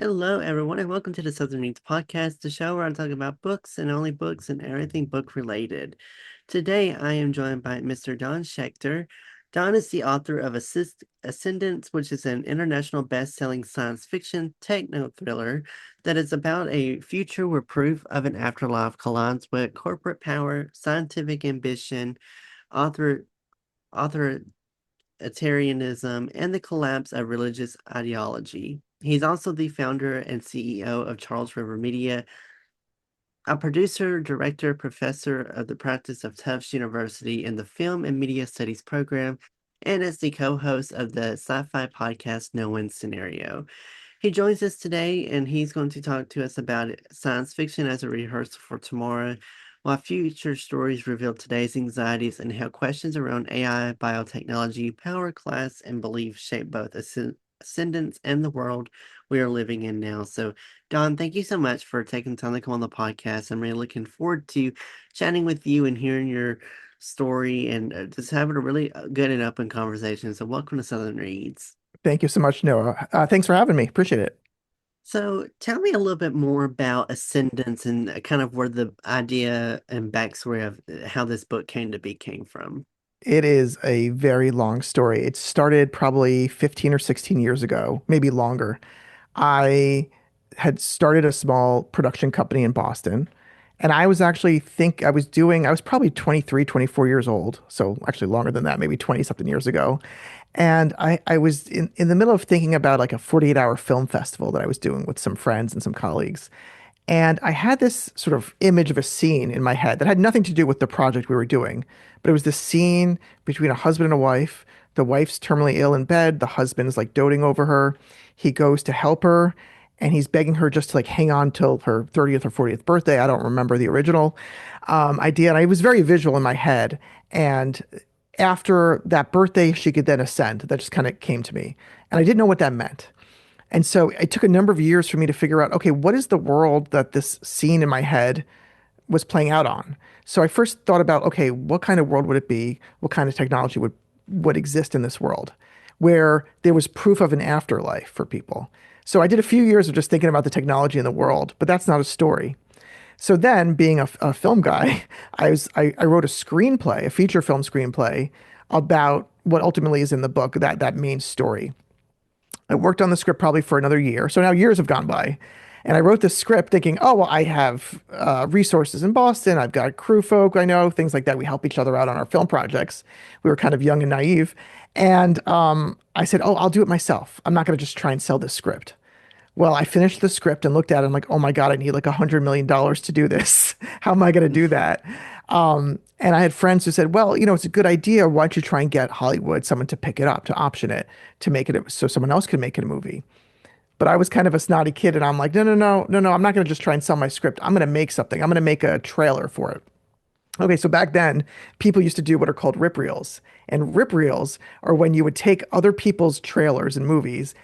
Hello, everyone, and welcome to the Southern Needs Podcast, the show where I talk about books and only books and everything book related. Today, I am joined by Mr. Don Schechter. Don is the author of Ascendants, which is an international best-selling science fiction techno-thriller that is about a future where proof of an afterlife collides with corporate power, scientific ambition, author authoritarianism, and the collapse of religious ideology. He's also the founder and CEO of Charles River Media, a producer, director, professor of the practice of Tufts University in the Film and Media Studies program, and is the co-host of the Sci-Fi podcast No Win Scenario. He joins us today and he's going to talk to us about science fiction as a rehearsal for tomorrow, while future stories reveal today's anxieties and how questions around AI, biotechnology, power, class, and belief shape both ascendants and the world we are living in now. So, Don, thank you so much for taking time to come on the podcast. I'm really looking forward to chatting with you and hearing your story and just having a really good and open conversation. So, welcome to Southern Reads. Thank you so much, Noah. Thanks for having me. Appreciate it. So tell me a little bit more about Ascendants and kind of where the idea and backstory of how this book came to be came from. It is a very long story. It started probably 15 or 16 years ago, maybe longer. I had started a small production company in Boston, and I was actually I was probably 23, 24 years old. So actually longer than that, maybe 20 something years ago. And I was in the middle of thinking about like a 48-hour film festival that I was doing with some friends and some colleagues. And I had this sort of image of a scene in my head that had nothing to do with the project we were doing, but it was this scene between a husband and a wife. The wife's terminally ill in bed. The husband's like doting over her. He goes to help her and he's begging her just to like hang on till her 30th or 40th birthday. I don't remember the original idea. And I was very visual in my head. And after that birthday, she could then ascend. That just kind of came to me. And I didn't know what that meant. And so it took a number of years for me to figure out, okay, what is the world that this scene in my head was playing out on? So I first thought about, okay, what kind of world would it be? What kind of technology would exist in this world where there was proof of an afterlife for people? So I did a few years of just thinking about the technology in the world, but that's not a story. So then, being a film guy, I wrote a screenplay, a feature film screenplay about what ultimately is in the book, that main story. I worked on the script probably for another year. So now years have gone by. And I wrote this script thinking, oh, well, I have resources in Boston. I've got crew folk I know, things like that. We help each other out on our film projects. We were kind of young and naive. And I said, oh, I'll do it myself. I'm not going to just try and sell this script. Well, I finished the script and looked at it. I'm like, oh my God, I need like $100 million to do this. How am I going to do that? And I had friends who said, well, it's a good idea. Why don't you try and get Hollywood, someone to pick it up, to option it, to make it so someone else can make it a movie. But I was kind of a snotty kid and I'm like, no, no, no, no, no. I'm not going to just try and sell my script. I'm going to make something. I'm going to make a trailer for it. Okay, so back then, people used to do what are called rip reels. And rip reels are when you would take other people's trailers and movies,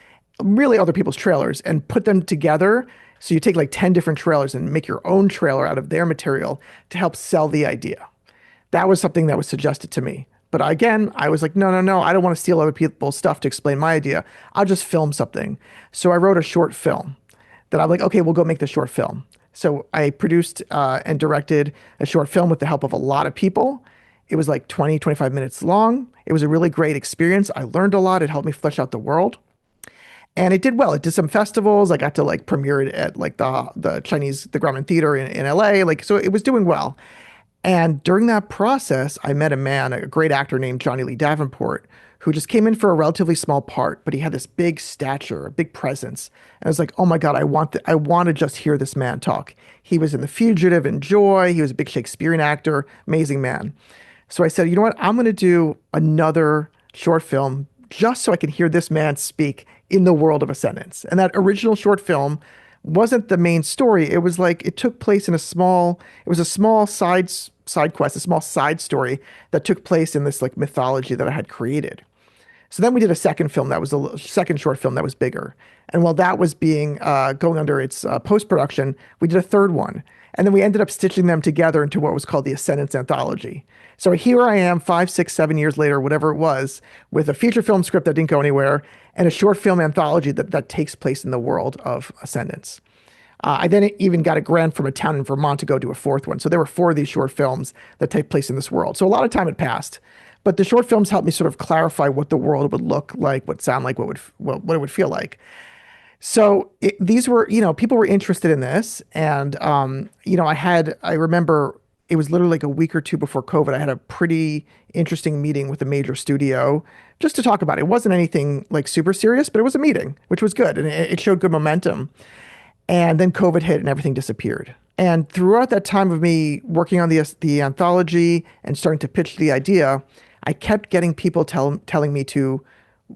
really other people's trailers, and put them together. So you take like 10 different trailers and make your own trailer out of their material to help sell the idea. That was something that was suggested to me. But again, I was like, no, no, no, I don't want to steal other people's stuff to explain my idea. I'll just film something. So I wrote a short film that I'm like, okay, we'll go make the short film. So I produced and directed a short film with the help of a lot of people. It was like 20, 25 minutes long. It was a really great experience. I learned a lot. It helped me flesh out the world. And it did well. It did some festivals. I got to like premiere it at like the Grauman Theater in LA. Like, so it was doing well. And during that process, I met a man, a great actor named Johnny Lee Davenport, who just came in for a relatively small part, but he had this big stature, a big presence. And I was like, oh my God, I want to just hear this man talk. He was in The Fugitive and Joy. He was a big Shakespearean actor, amazing man. So I said, you know what? I'm going to do another short film just so I can hear this man speak in the world of Ascendants. And that original short film wasn't the main story. It was like it took place in it was a small side quest, a small side story that took place in this like mythology that I had created. So then we did a second film that was second short film that was bigger. And while that was being going under its post-production, we did a third one. And then we ended up stitching them together into what was called the Ascendants anthology. So here I am, 5, 6, 7 years later, whatever it was, with a feature film script that didn't go anywhere and a short film anthology that takes place in the world of Ascendants. I then even got a grant from a town in Vermont to go do a fourth one. So there were four of these short films that take place in this world. So a lot of time had passed, but the short films helped me sort of clarify what the world would look like, what sound like, what it would feel like. So these were, people were interested in this, and I remember it was literally like a week or two before COVID. I had a pretty interesting meeting with a major studio just to talk about it. It wasn't anything like super serious, but it was a meeting, which was good, and it showed good momentum. And then COVID hit and everything disappeared. And throughout that time of me working on the anthology and starting to pitch the idea, I kept getting people telling me to,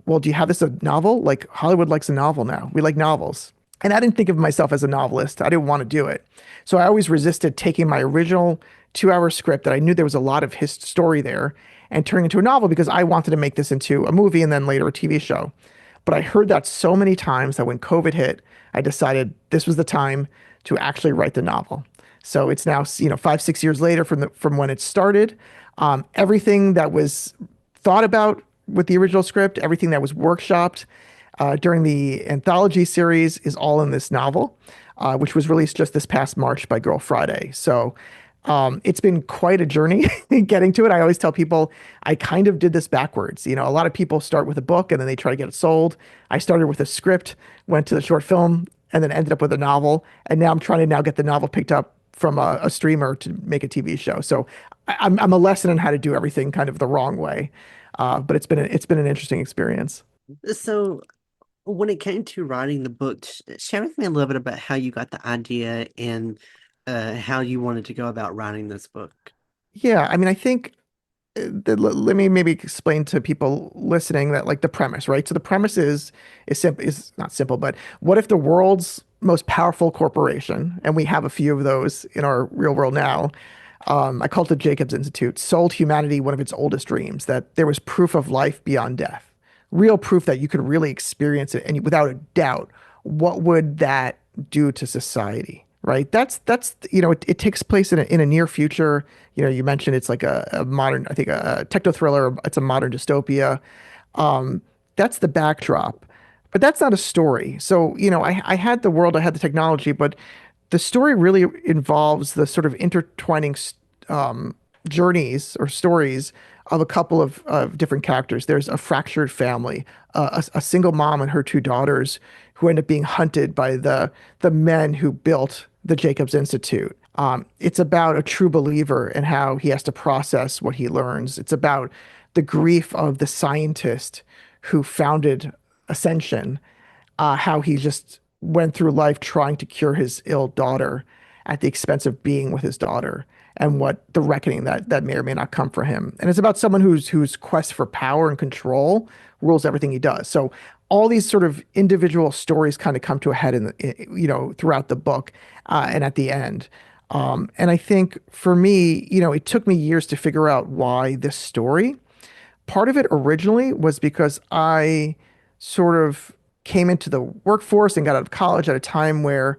well, do you have this a novel? Like Hollywood likes a novel now. We like novels. And I didn't think of myself as a novelist. I didn't want to do it. So I always resisted taking my original 2 hour script that I knew there was a lot of his story there and turning into a novel because I wanted to make this into a movie and then later a TV show. But I heard that so many times that when COVID hit, I decided this was the time to actually write the novel. So it's now, 5, 6 years later from when it started. Everything that was thought about with the original script, everything that was workshopped during the anthology series is all in this novel, which was released just this past March by Girl Friday. So it's been quite a journey getting to it. I always tell people I kind of did this backwards. A lot of people start with a book and then they try to get it sold. I started with a script, went to the short film, and then ended up with a novel. And now I'm trying to now get the novel picked up from a streamer to make a TV show. So I'm a lesson in how to do everything kind of the wrong way. But it's been an interesting experience. So when it came to writing the book, share with me a little bit about how you got the idea and how you wanted to go about writing this book. Yeah, I mean, I think let me maybe explain to people listening that like the premise, right? So the premise is simple, is not simple, but what if the world's most powerful corporation, and we have a few of those in our real world now, I call it the Jacobs Institute, sold humanity one of its oldest dreams, that there was proof of life beyond death, real proof that you could really experience it, and without a doubt, what would that do to society? Right. It takes place in a near future. You mentioned it's like a modern, I think a technothriller. It's a modern dystopia. That's the backdrop, but that's not a story. So, I had the world, I had the technology, but the story really involves the sort of intertwining journeys or stories of a couple of different characters. There's a fractured family, a single mom and her two daughters who end up being hunted by the men who built the Jacobs Institute. It's about a true believer and how he has to process what he learns. It's about the grief of the scientist who founded Ascension, how he just went through life trying to cure his ill daughter at the expense of being with his daughter, and what the reckoning that may or may not come for him. And it's about someone whose quest for power and control rules everything he does. So all these sort of individual stories kind of come to a head throughout the book and at the end. And I think for me, it took me years to figure out why this story. Part of it originally was because I sort of came into the workforce and got out of college at a time where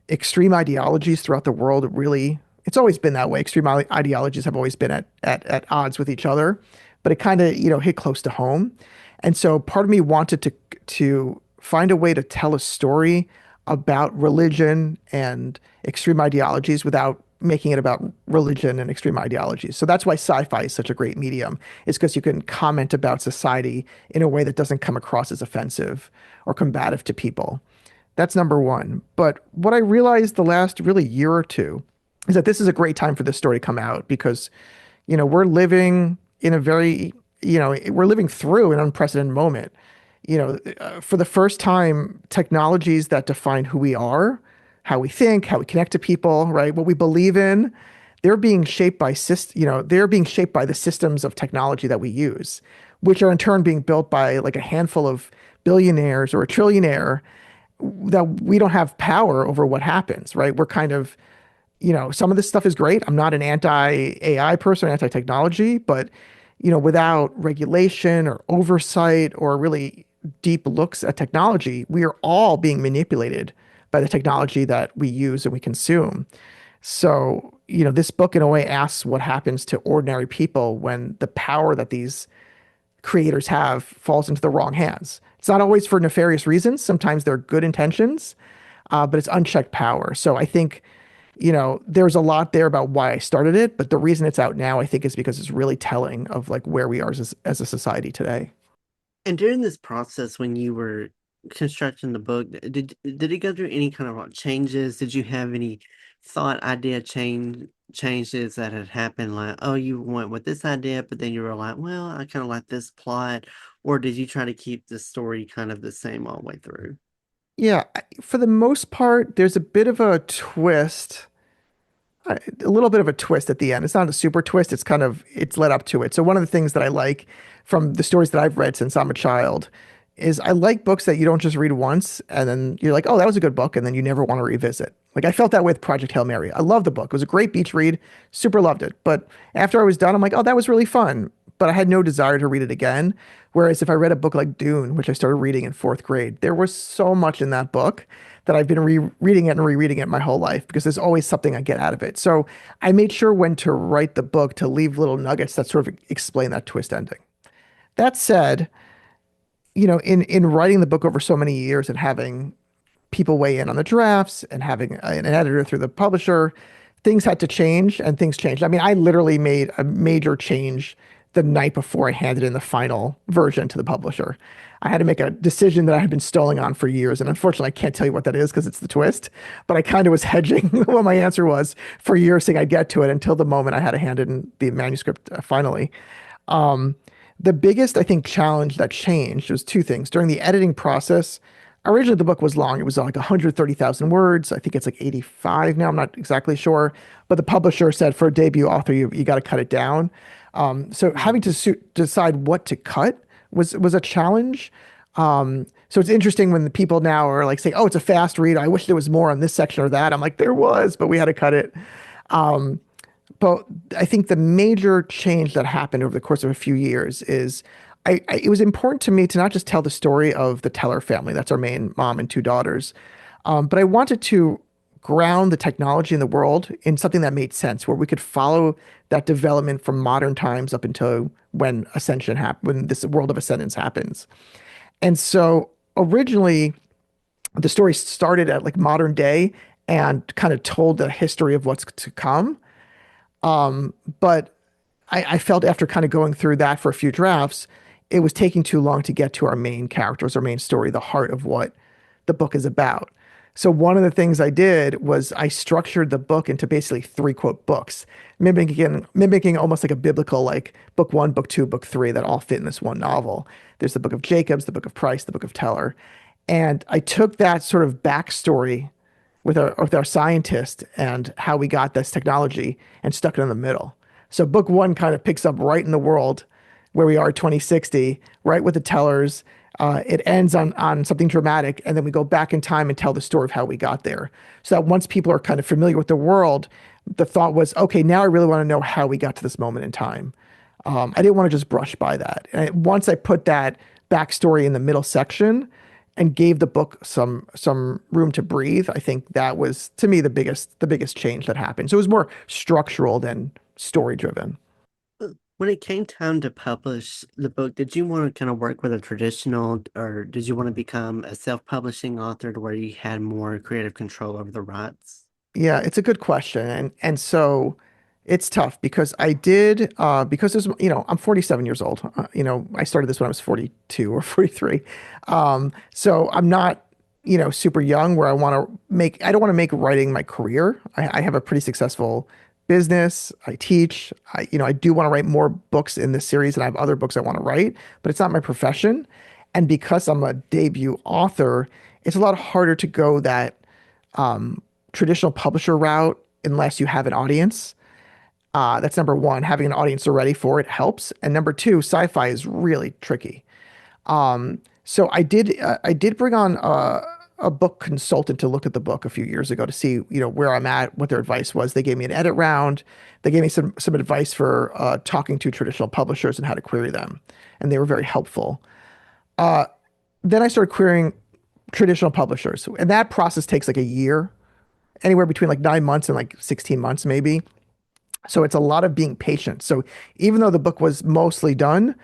extreme ideologies throughout the world really, it's always been that way. Extreme ideologies have always been at odds with each other, but it kind of, hit close to home. And so part of me wanted to find a way to tell a story about religion and extreme ideologies without making it about religion and extreme ideologies. So that's why sci-fi is such a great medium, is because you can comment about society in a way that doesn't come across as offensive or combative to people. That's number one. But what I realized the last really year or two is that this is a great time for this story to come out because, we're living in a very, we're living through an unprecedented moment. For the first time, technologies that define who we are, how we think, how we connect to people, right? What we believe in, they're being shaped by they're being shaped by the systems of technology that we use, which are in turn being built by like a handful of billionaires or a trillionaire that we don't have power over what happens, right? We're kind of, some of this stuff is great. I'm not an anti-AI person, anti-technology, but without regulation or oversight or really deep looks at technology, we are all being manipulated by the technology that we use and we consume. So, this book in a way asks what happens to ordinary people when the power that these creators have falls into the wrong hands. It's not always for nefarious reasons. Sometimes they're good intentions, but it's unchecked power. So I think, there's a lot there about why I started it, but the reason it's out now, I think, is because it's really telling of like where we are as a society today. And during this process, when you were constructing the book, did it go through any kind of like changes? Did you have any thought idea changes that had happened? Like, oh, you went with this idea, but then you were like, well, I kind of like this plot, or did you try to keep the story kind of the same all the way through? Yeah, for the most part, there's a bit of a twist, a little bit of a twist at the end. It's not a super twist. It's led up to it. So one of the things that I like from the stories that I've read since I'm a child is I like books that you don't just read once and then you're like, oh, that was a good book, and then you never want to revisit. Like I felt that with Project Hail Mary. I love the book. It was a great beach read. Super loved it. But after I was done, I'm like, oh, that was really fun. But I had no desire to read it again. Whereas if I read a book like Dune, which I started reading in fourth grade, there was so much in that book that I've been rereading it and rereading it my whole life because there's always something I get out of it. So I made sure when to write the book to leave little nuggets that sort of explain that twist ending. That said, in writing the book over so many years and having people weigh in on the drafts and having an editor through the publisher, things had to change and things changed. I mean, I literally made a major change the night before I handed in the final version to the publisher. I had to make a decision that I had been stalling on for years. And unfortunately, I can't tell you what that is because it's the twist, but I kind of was hedging what my answer was for years, saying I'd get to it until the moment I had to hand in the manuscript finally. Um, the biggest, I think, challenge that changed was two things. During the editing process, originally the book was long. It was like 130,000 words. I think it's like 85 now. I'm not exactly sure. But the publisher said for a debut author, you got to cut it down. So having to decide what to cut was a challenge. So it's interesting when the people now are like saying, "Oh, it's a fast read. I wish there was more on this section or that." I'm like, "There was, but we had to cut it." Um, but I think the major change that happened over the course of a few years is it was important to me to not just tell the story of the Teller family, that's our main mom and two daughters, but I wanted to ground the technology in the world in something that made sense, where we could follow that development from modern times up until when when this world of Ascendants happens. And so originally, the story started at like modern day and kind of told the history of what's to come. But I felt after kind of going through that for a few drafts, it was taking too long to get to our main characters, our main story, the heart of what the book is about. So one of the things I did was I structured the book into basically three quote books, mimicking almost like a biblical like book one, book two, book three that all fit in this one novel. There's the book of Jacobs, the book of Price, the book of Teller. And I took that sort of backstory with our scientist and how we got this technology and stuck it in the middle. So book one kind of picks up right in the world where we are 2060, right with the tellers. It ends on something dramatic, and then we go back in time and tell the story of how we got there. So that once people are kind of familiar with the world, the thought was, okay, now I really want to know how we got to this moment in time. I didn't want to just brush by that. And once I put that backstory in the middle section and gave the book some room to breathe, I think that was to me the biggest change that happened. So it was more structural than story driven. When it came time to publish the book, did you want to kind of work with a traditional, or did you want to become a self-publishing author to where you had more creative control over the rights? Yeah, it's a good question. And so it's tough because I did because there's I'm 47 years old. I started this when I was 42 or 43. So I'm not, super young where I don't want to make writing my career. I have a pretty successful business. I teach. I do want to write more books in this series and I have other books I want to write, but it's not my profession. And because I'm a debut author, it's a lot harder to go that traditional publisher route unless you have an audience. That's number one. Having an audience already for it helps. And number two, sci-fi is really tricky. So I did bring on a book consultant to look at the book a few years ago to see, where I'm at, what their advice was. They gave me an edit round. They gave me some advice for talking to traditional publishers and how to query them, and they were very helpful. Uh, then I started querying traditional publishers, and that process takes like a year, anywhere between like 9 months and like 16 months maybe. So it's a lot of being patient. So even though the book was mostly done,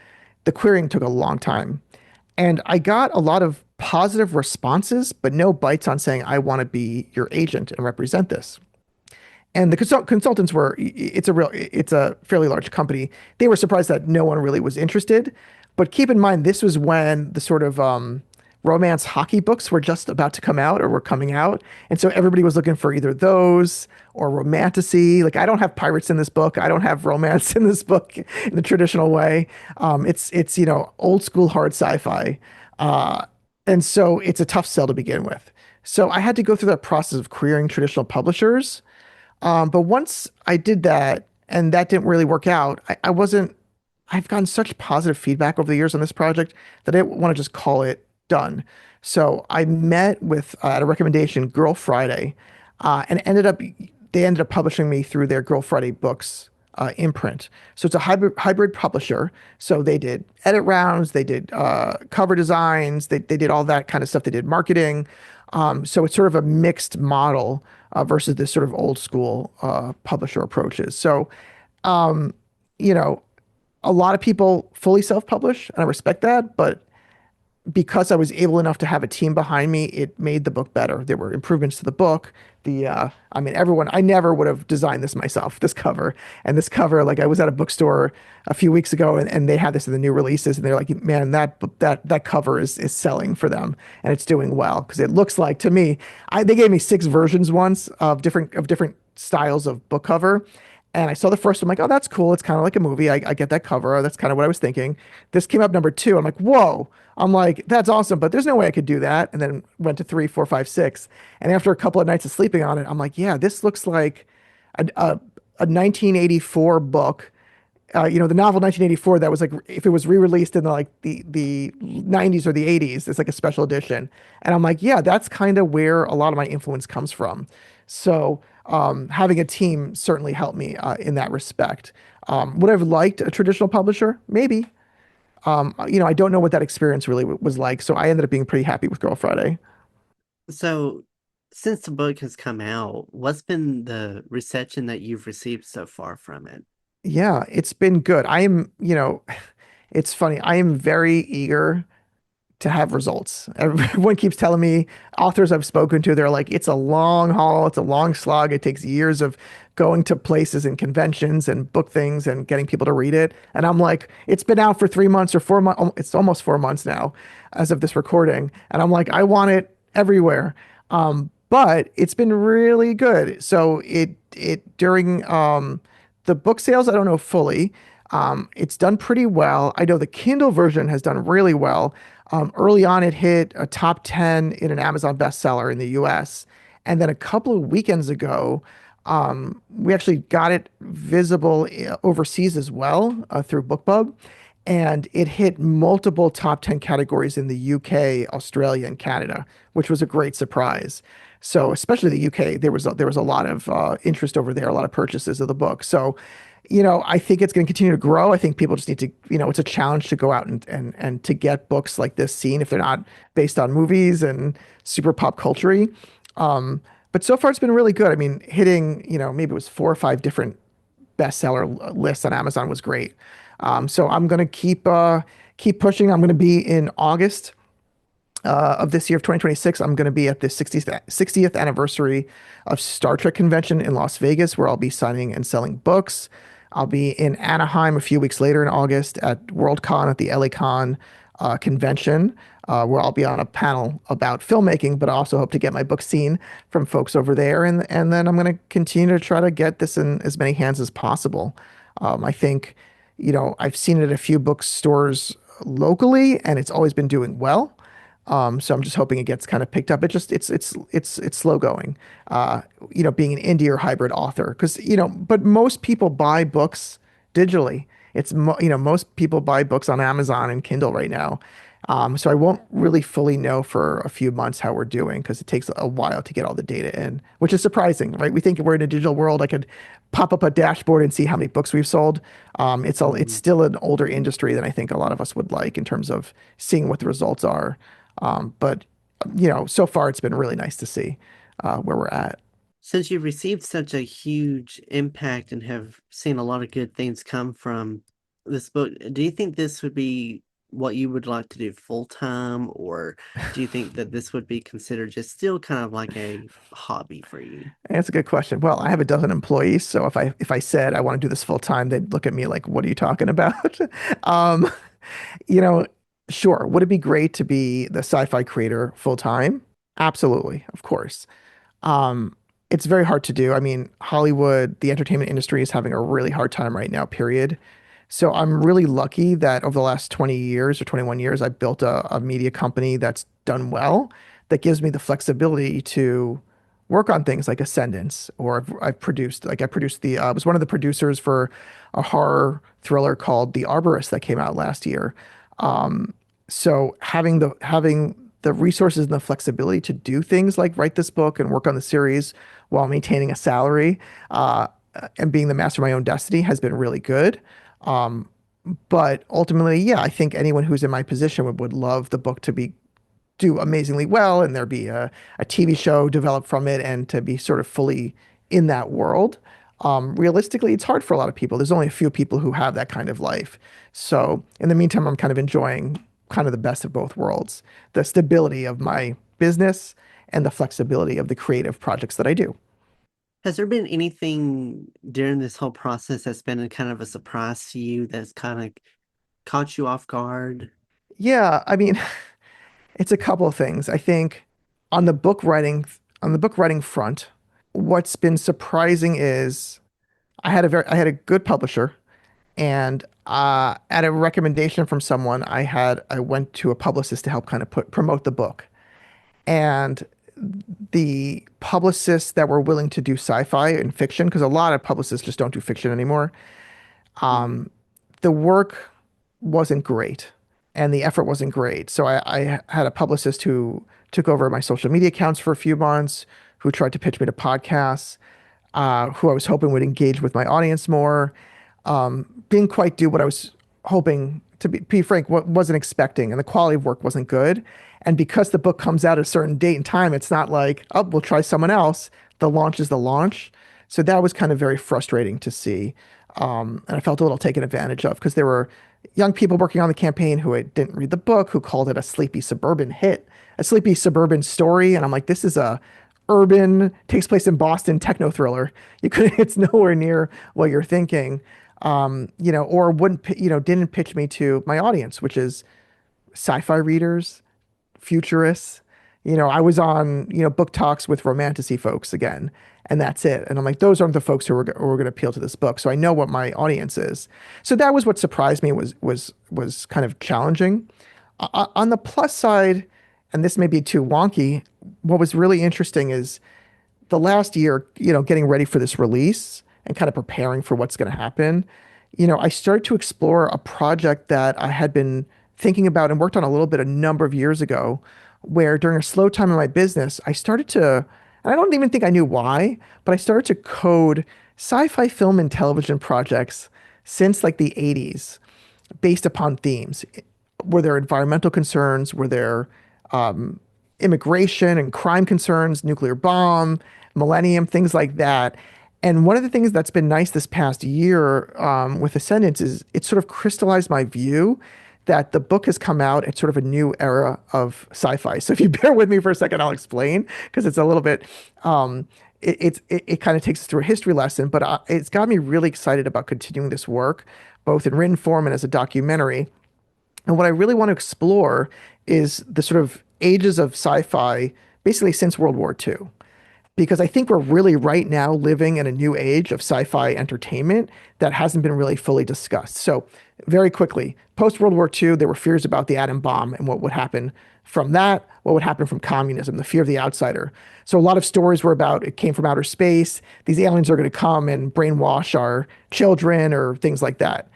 the querying took a long time. And I got a lot of positive responses, but no bites on saying, I want to be your agent and represent this. And the consultants were, it's a fairly large company. They were surprised that no one really was interested. But keep in mind, this was when the sort of romance hockey books were just about to come out or were coming out. And so everybody was looking for either those or romantasy. Like, I don't have pirates in this book. I don't have romance in this book in the traditional way. It's old school hard sci-fi. Uh, and so it's a tough sell to begin with. So I had to go through that process of querying traditional publishers, but once I did that and that didn't really work out, I wasn't, I've gotten such positive feedback over the years on this project that I didn't want to just call it done. So I met with, at a recommendation, Girl Friday, and they ended up publishing me through their Girl Friday books imprint. So it's a hybrid publisher. So they did edit rounds, they did cover designs, they did all that kind of stuff. They did marketing. So it's sort of a mixed model versus this sort of old school publisher approaches. So, um, you know, a lot of people fully self-publish, and I respect that, but because I was able enough to have a team behind me, it made the book better. There were improvements to the book. I never would have designed this myself, this cover. And this cover, like, I was at a bookstore a few weeks ago, and they had this in the new releases, and they're like, man, that cover is selling for them, and it's doing well. Because it looks like, to me, they gave me 6 versions once of different styles of book cover. And I saw the first one, I'm like, oh, that's cool. It's kind of like a movie. I get that cover. That's kind of what I was thinking. This came up number 2. I'm like, whoa. I'm like, that's awesome, but there's no way I could do that. And then went to 3, 4, 5, 6. And after a couple of nights of sleeping on it, I'm like, yeah, this looks like a 1984 book. The novel 1984 that was like, if it was re-released in the 90s or the 80s, it's like a special edition. And I'm like, yeah, that's kind of where a lot of my influence comes from. So having a team certainly helped me in that respect. Would I have liked a traditional publisher? Maybe. I don't know what that experience really was like. So I ended up being pretty happy with Girl Friday. So, since the book has come out, what's been the reception that you've received so far from it? Yeah, it's been good. It's funny. I am very eager to have results. Everyone keeps telling me, authors I've spoken to, they're like, it's a long haul, it's a long slog. It takes years of going to places and conventions and book things and getting people to read it. And I'm like, it's been out for 3 months or 4 months. It's almost 4 months now as of this recording. And I'm like, I want it everywhere. But it's been really good. So it during the book sales, I don't know fully. It's done pretty well. I know the Kindle version has done really well. Early on, it hit a top 10 in an Amazon bestseller in the US. And then a couple of weekends ago, we actually got it visible overseas as well through BookBub. And it hit multiple top 10 categories in the UK, Australia, and Canada, which was a great surprise. So, especially the UK, there was a lot of interest over there, a lot of purchases of the book. So, I think it's going to continue to grow. I think people just need to, it's a challenge to go out and to get books like this seen if they're not based on movies and super pop culture. But so far it's been really good. I mean, hitting, maybe it was 4 or 5 different bestseller lists on Amazon was great. So I'm going to keep pushing. I'm going to be in August of this year of 2026. I'm going to be at the 60th anniversary of Star Trek convention in Las Vegas, where I'll be signing and selling books. I'll be in Anaheim a few weeks later in August at Worldcon at the LACon convention, where I'll be on a panel about filmmaking, but I also hope to get my book seen from folks over there. And then I'm going to continue to try to get this in as many hands as possible. I think, I've seen it at a few bookstores locally, and it's always been doing well. So I'm just hoping it gets kind of picked up. It's slow going, being an indie or hybrid author, because, but most people buy books digitally. Most people buy books on Amazon and Kindle right now. So I won't really fully know for a few months how we're doing because it takes a while to get all the data in, which is surprising, right? We think we're in a digital world. I could pop up a dashboard and see how many books we've sold. It's Mm. still an older industry than I think a lot of us would like in terms of seeing what the results are. But so far it's been really nice to see where we're at. Since you've received such a huge impact and have seen a lot of good things come from this book, do you think this would be what you would like to do full time, or do you think that this would be considered just still kind of like a hobby for you? And it's a good question. Well, I have a dozen employees, so if I said I want to do this full time, they'd look at me like, "What are you talking about?" um, you know, sure. Would it be great to be the sci-fi creator full time? Absolutely, of course. Um, it's very hard to do. I mean, Hollywood, the entertainment industry is having a really hard time right now, period. So I'm really lucky that over the last 20 years or 21 years, I've built a media company that's done well, that gives me the flexibility to work on things like Ascendants, or I've produced, like I produced I was one of the producers for a horror thriller called The Arborist that came out last year. Um, so having the resources and the flexibility to do things like write this book and work on the series while maintaining a salary and being the master of my own destiny has been really good. Um, but ultimately, yeah, I think anyone who's in my position would love the book to be do amazingly well and there be a TV show developed from it and to be sort of fully in that world. Realistically, it's hard for a lot of people. There's only a few people who have that kind of life. So in the meantime, I'm kind of enjoying kind of the best of both worlds, the stability of my business and the flexibility of the creative projects that I do. Has there been anything during this whole process that's been a kind of a surprise to you that's kind of caught you off guard? Yeah, I mean, it's a couple of things. I think on the book writing on the book writing front, what's been surprising is I had a good publisher, and at a recommendation from someone, I went to a publicist to help kind of promote the book. And the publicists that were willing to do sci-fi and fiction, because a lot of publicists just don't do fiction anymore, Mm. the work wasn't great and the effort wasn't great. So I had a publicist who took over my social media accounts for a few months, who tried to pitch me to podcasts, who I was hoping would engage with my audience more. Didn't quite do what I was hoping to be frank, what wasn't expecting, and the quality of work wasn't good. And because the book comes out at a certain date and time, it's not like, oh, we'll try someone else. The launch is the launch. So that was kind of very frustrating to see. And I felt a little taken advantage of because there were young people working on the campaign who didn't read the book, who called it a sleepy suburban hit, a sleepy suburban story. And I'm like, this is a urban, takes place in Boston technothriller. You could, it's nowhere near what you're thinking. Or didn't pitch me to my audience, which is sci-fi readers, futurists. I was on, book talks with romanticy folks again, and that's it. And I'm like, those aren't the folks who are going to appeal to this book. So I know what my audience is. So that was what surprised me was kind of challenging. On the plus side, and this may be too wonky, what was really interesting is the last year, getting ready for this release and kind of preparing for what's going to happen, I started to explore a project that I had been thinking about and worked on a little bit a number of years ago, where during a slow time in my business, I started to, and I don't even think I knew why, but I started to code sci-fi film and television projects since like the 80s based upon themes. Were there environmental concerns? Were there immigration and crime concerns, nuclear bomb, millennium, things like that? And one of the things that's been nice this past year with Ascendants is it sort of crystallized my view that the book has come out at sort of a new era of sci-fi. So if you bear with me for a second, I'll explain because it's a little bit, it kind of takes us through a history lesson, but it's got me really excited about continuing this work, both in written form and as a documentary. And what I really want to explore is the sort of ages of sci-fi, basically since World War II, because I think we're really right now living in a new age of sci-fi entertainment that hasn't been really fully discussed. So, very quickly, post World War II, there were fears about the atom bomb and what would happen from that, what would happen from communism, the fear of the outsider. So, a lot of stories were about it came from outer space, these aliens are going to come and brainwash our children or things like that.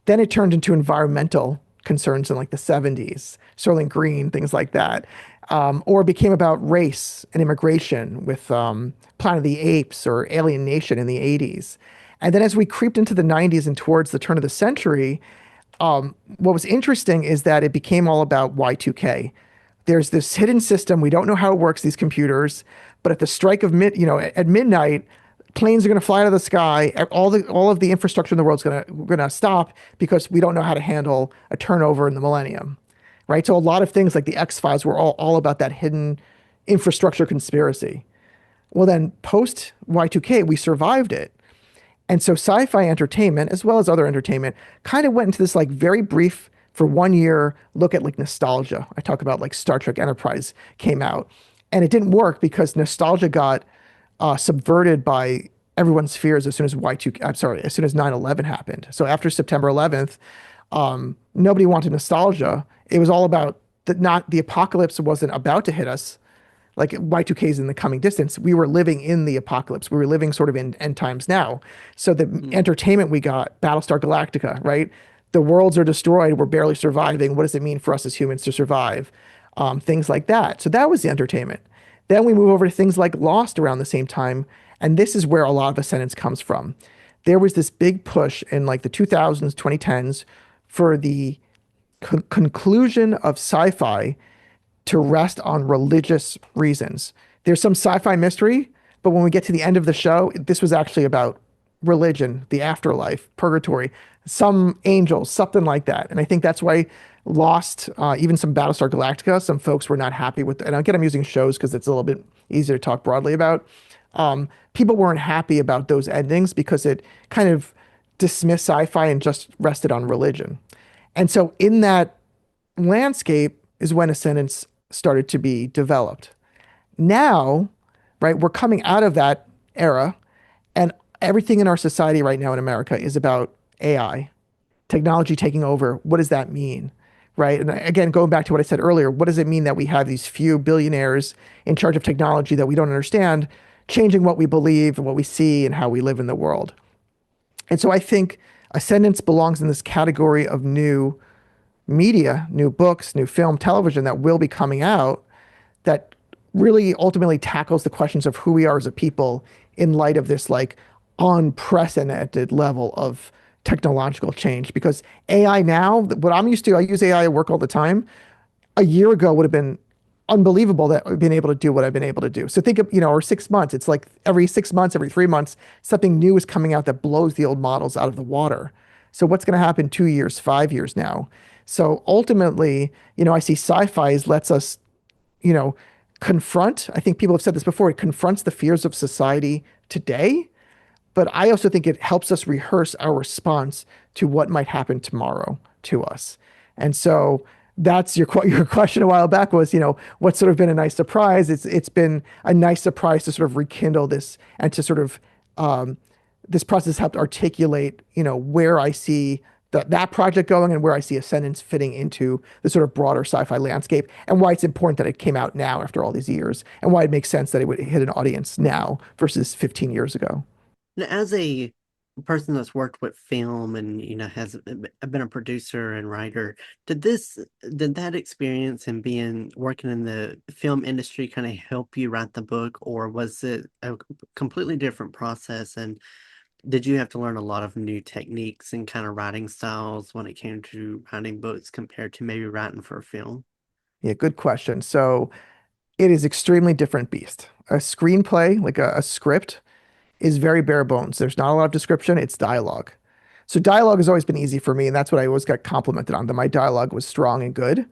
Then it turned into environmental concerns in like the 70s, Sterling Green, things like that. Or became about race and immigration with Planet of the Apes or Alien Nation in the 80s. And then as we creeped into the 90s and towards the turn of the century, what was interesting is that it became all about Y2K. There's this hidden system. We don't know how it works, these computers, but at the strike of at midnight, planes are going to fly out of the sky. All of the infrastructure in the world is going to stop because we don't know how to handle a turnover in the millennium, right? So a lot of things like the X-Files were all about that hidden infrastructure conspiracy. Well, then post Y2K, we survived it. And so sci-fi entertainment, as well as other entertainment, kind of went into this like very brief for 1 year look at like nostalgia. I talk about like Star Trek Enterprise came out, and it didn't work because nostalgia got subverted by everyone's fears as soon as I'm sorry, as soon as 9/11 happened. So after September 11th, nobody wanted nostalgia. It was all about not the apocalypse wasn't about to hit us like Y2K is in the coming distance. We were living in the apocalypse. We were living sort of in end times now. So the Mm. entertainment we got, Battlestar Galactica, right? The worlds are destroyed. We're barely surviving. What does it mean for us as humans to survive? Things like that. So that was the entertainment. Then we move over to things like Lost around the same time. And this is where a lot of Ascendants comes from. There was this big push in like the 2000s, 2010s for the conclusion of sci-fi to rest on religious reasons. There's some sci-fi mystery, but when we get to the end of the show, this was actually about religion, the afterlife, purgatory, some angels, something like that. And I think that's why Lost, even some Battlestar Galactica, some folks were not happy with. And again, I'm using shows because it's a little bit easier to talk broadly about. People weren't happy about those endings because it kind of dismissed sci-fi and just rested on religion. And so in that landscape is when Ascendants started to be developed. Now, right, we're coming out of that era, and everything in our society right now in America is about AI, technology taking over. What does that mean? Right. And again, going back to what I said earlier, what does it mean that we have these few billionaires in charge of technology that we don't understand, changing what we believe and what we see and how we live in the world? And so I think Ascendance belongs in this category of new media, new books, new film, television that will be coming out that really ultimately tackles the questions of who we are as a people in light of this like unprecedented level of technological change. Because AI now, what I'm used to, I use AI at work all the time. A year ago would have been unbelievable that I've been able to do what I've been able to do. So think of, or 6 months, it's like every 6 months, every 3 months, something new is coming out that blows the old models out of the water. So what's going to happen 2 years, 5 years now? So ultimately, I see sci-fi lets us, you know, confront, I think people have said this before, it confronts the fears of society today, but I also think it helps us rehearse our response to what might happen tomorrow to us. And so that's your question a while back was, what's sort of been a nice surprise? It's been a nice surprise to sort of rekindle this and to sort of this process helped articulate, where I see that project going and where I see Ascendance fitting into the sort of broader sci-fi landscape and why it's important that it came out now after all these years and why it makes sense that it would hit an audience now versus 15 years ago. Now, as a person that's worked with film and has been a producer and writer, did that experience and being working in the film industry kind of help you write the book, or was it a completely different process? And did you have to learn a lot of new techniques and kind of writing styles when it came to writing books compared to maybe writing for a film? Yeah, good question. So it is extremely different beast. A screenplay, like a script, is very bare bones. There's not a lot of description, it's dialogue. So dialogue has always been easy for me, and that's what I always got complimented on, that my dialogue was strong and good.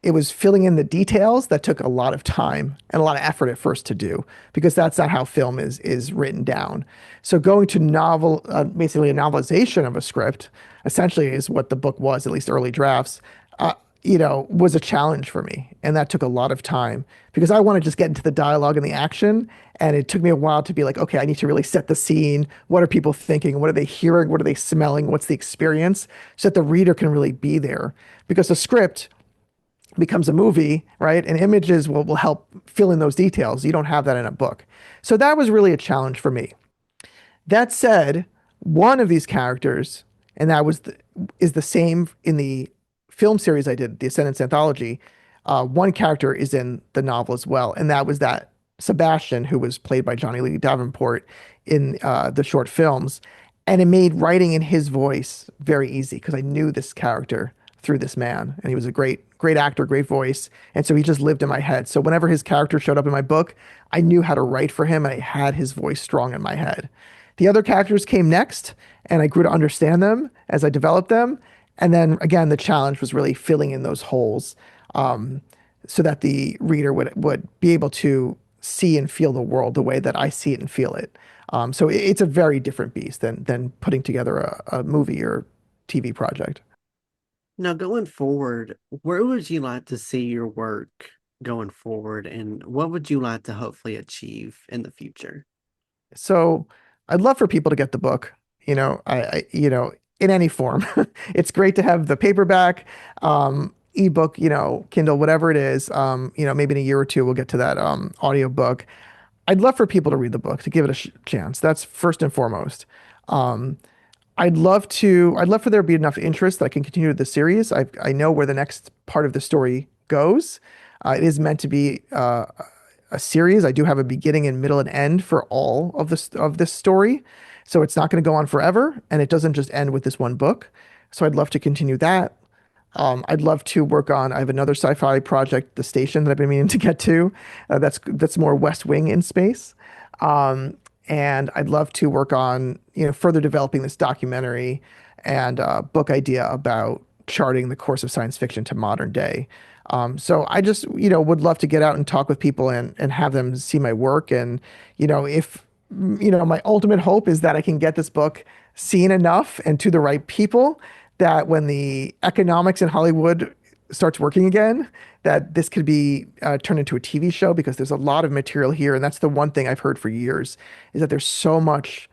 It was filling in the details that took a lot of time and a lot of effort at first to do because that's not how film is written down. So going to basically a novelization of a script, essentially is what the book was, at least early drafts. Was a challenge for me, and that took a lot of time because I want to just get into the dialogue and the action, and it took me a while to be like, okay, I need to really set the scene. What are people thinking? What are they hearing? What are they smelling? What's the experience? So that the reader can really be there because the script becomes a movie, right? And images will help fill in those details. You don't have that in a book. So that was really a challenge for me. That said, one of these characters, and is the same in the film series I did, the Ascendants anthology, one character is in the novel as well, and that was that Sebastian, who was played by Johnny Lee Davenport in the short films. And it made writing in his voice very easy because I knew this character through this man, and he was a great actor, great voice, and so he just lived in my head. So whenever his character showed up in my book, I knew how to write for him, and I had his voice strong in my head. The other characters came next, and I grew to understand them as I developed them. And then again, the challenge was really filling in those holes, um, so that the reader would be able to see and feel the world the way that I see it and feel it. So it's a very different beast than putting together a movie or TV project. Now, going forward, where would you like to see your work going forward, and what would you like to hopefully achieve in the future? So I'd love for people to get the book, in any form. It's great to have the paperback, ebook, Kindle, whatever it is. Maybe in a year or two we'll get to that audiobook. I'd love for people to read the book, to give it a chance. That's first and foremost. Um, I'd love for there to be enough interest that I can continue the series. I know where the next part of the story goes. It is meant to be a series. I do have a beginning and middle and end for all of this story. So it's not going to go on forever, and it doesn't just end with this one book. So I'd love to continue that. I'd love to work on. I have another sci-fi project, The Station, that I've been meaning to get to. That's more West Wing in space. Um, and I'd love to work on, further developing this documentary and book idea about charting the course of science fiction to modern day. So I just, would love to get out and talk with people and have them see my work. And, if, my ultimate hope is that I can get this book seen enough and to the right people that when the economics in Hollywood starts working again, that this could be turned into a TV show because there's a lot of material here. And that's the one thing I've heard for years is that there's so much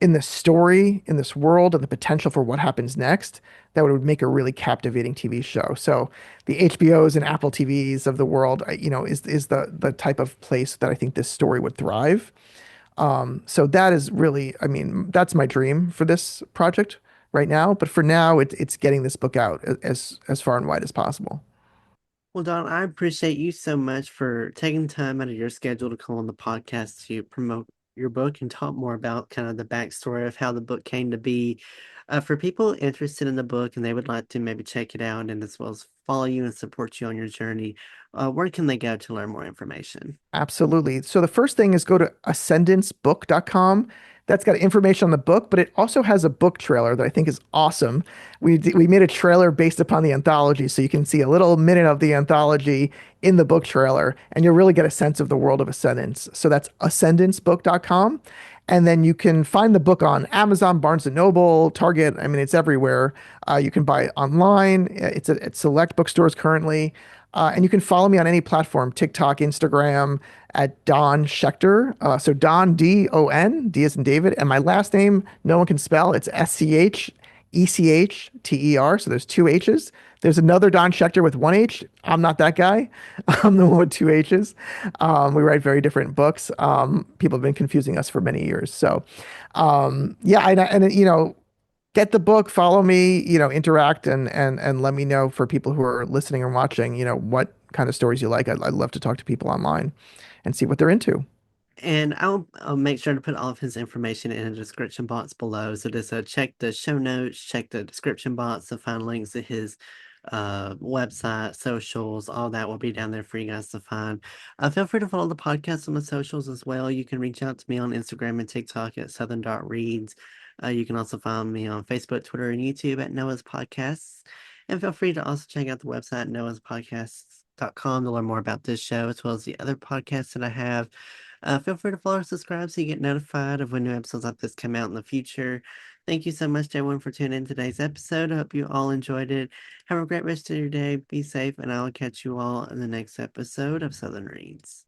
in this story, in this world, and the potential for what happens next that would make a really captivating TV show. So the HBOs and Apple TVs of the world, is the type of place that I think this story would thrive. So that is really, I mean, that's my dream for this project right now. But for now, it's getting this book out as far and wide as possible. Well, Don, I appreciate you so much for taking time out of your schedule to come on the podcast to promote your book and talk more about kind of the backstory of how the book came to be. For people interested in the book and they would like to maybe check it out and as well as follow you and support you on your journey, where can they go to learn more information? Absolutely. So the first thing is go to ascendantsbook.com. That's got information on the book, but it also has a book trailer that I think is awesome. We made a trailer based upon the anthology, so you can see a little minute of the anthology in the book trailer, and you'll really get a sense of the world of Ascendants. So that's ascendantsbook.com. And then you can find the book on Amazon, Barnes and Noble, Target. I mean, it's everywhere. You can buy it online. It's at select bookstores currently. And you can follow me on any platform, TikTok, Instagram, at Don Schechter. So Don, Don, D as in David. And my last name, no one can spell. It's Schechter. So there's two H's. There's another Don Schechter with one H. I'm not that guy. I'm the one with two H's. We write very different books. People have been confusing us for many years. So, yeah, get the book, follow me, interact and let me know for people who are listening and watching, what kind of stories you like. I'd love to talk to people online and see what they're into. And I'll make sure to put all of his information in the description box below. So just check the show notes, check the description box to find links to his website, socials, all that will be down there for you guys to find. Feel free to follow the podcast on the socials as well. You can reach out to me on Instagram and TikTok at southern.reads. You can also find me on Facebook, Twitter, and YouTube at Noah's Podcasts. And feel free to also check out the website, noahspodcasts.com, to learn more about this show as well as the other podcasts that I have. Feel free to follow or subscribe so you get notified of when new episodes like this come out in the future. Thank you so much, everyone, for tuning in today's episode. I hope you all enjoyed it. Have a great rest of your day. Be safe, and I'll catch you all in the next episode of Southern Reads.